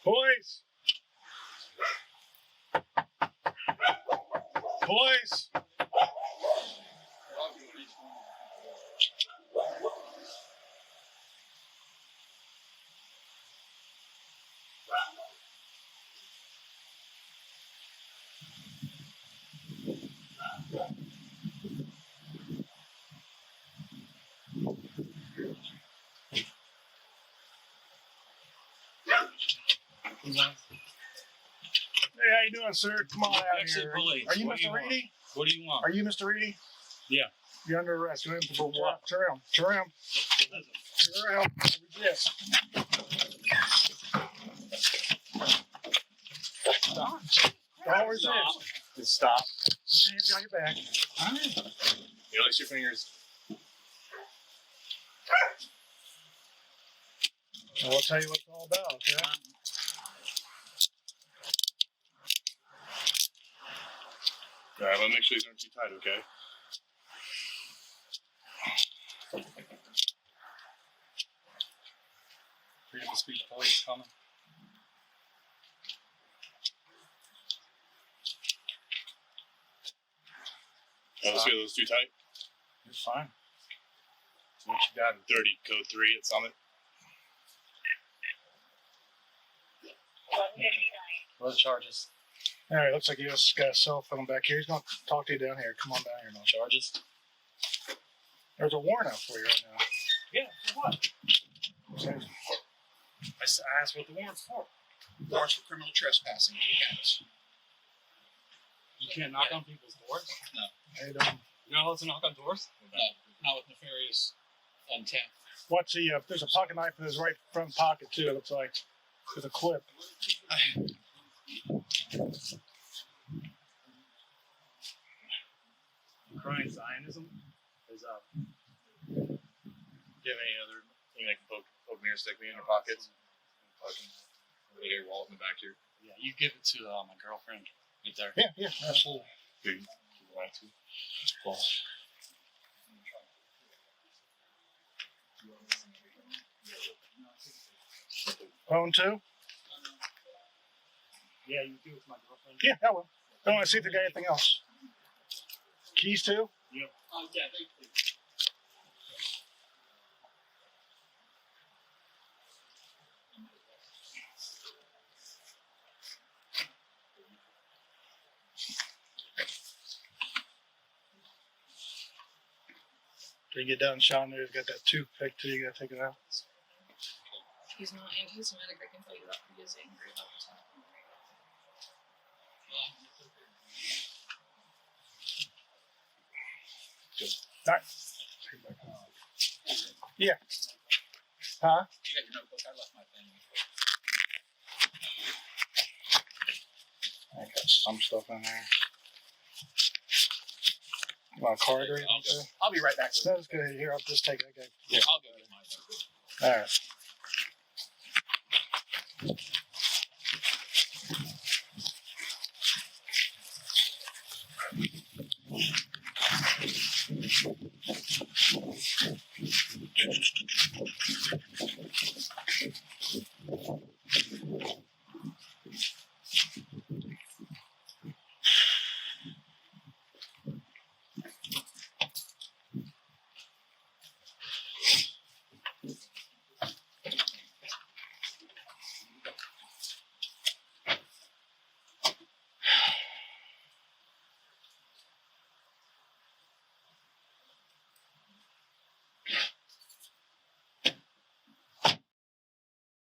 Police! Police! Hey, how you doing, sir? Come on out here. Police. Are you Mr. Reidy? What do you want? Are you Mr. Reidy? Yeah. You're under arrest. You're in for what? Turn around. Turn around. Turn around. Yes. Stop. Oh, where's this? Just stop. Put your hands on your back. All right. You release your fingers. I'll tell you what it's all about, okay? All right, well, make sure these aren't too tight, okay? Freedom of speech police coming. Let's feel those too tight. You're fine. So what you got in 30, code 3 at Summit? What are the charges? All right, looks like you just got a cell phone back here. He's going to talk to you down here. Come on down here now. Charges? There's a warrant out for you right now. Yeah, for what? So, I asked what the warrant's for. Warrants for criminal trespassing. You can't knock on people's doors? how you doing? You're not allowed to knock on doors? No, not with nefarious intent. Watch the, there's a pocket knife in his right front pocket, too, it looks like. With a clip. Crying Zionism is up. Do you have any other thing that can poke me or stick me in your pockets? Fucking your wallet in the back here. Yeah, you give it to my girlfriend right there. Yeah, absolutely. Here, you want to? Cool. Phone, too? Yeah, you give it to my girlfriend. Yeah, I will. I want to see if they got anything else. Keys, too? Yep. Yeah, they Till you get done, Sean, there's got that toothpick, too. You got to take it out. He's not anti-Semitic, I can tell you that. He is angry about it. All right. Yeah. Huh? You got your notebook. I left my pen. I got some stuff in there. You want a card or anything, too? I'll be right back. That's good. Here, I'll just take it. Okay. Yeah, I'll go get my. All right.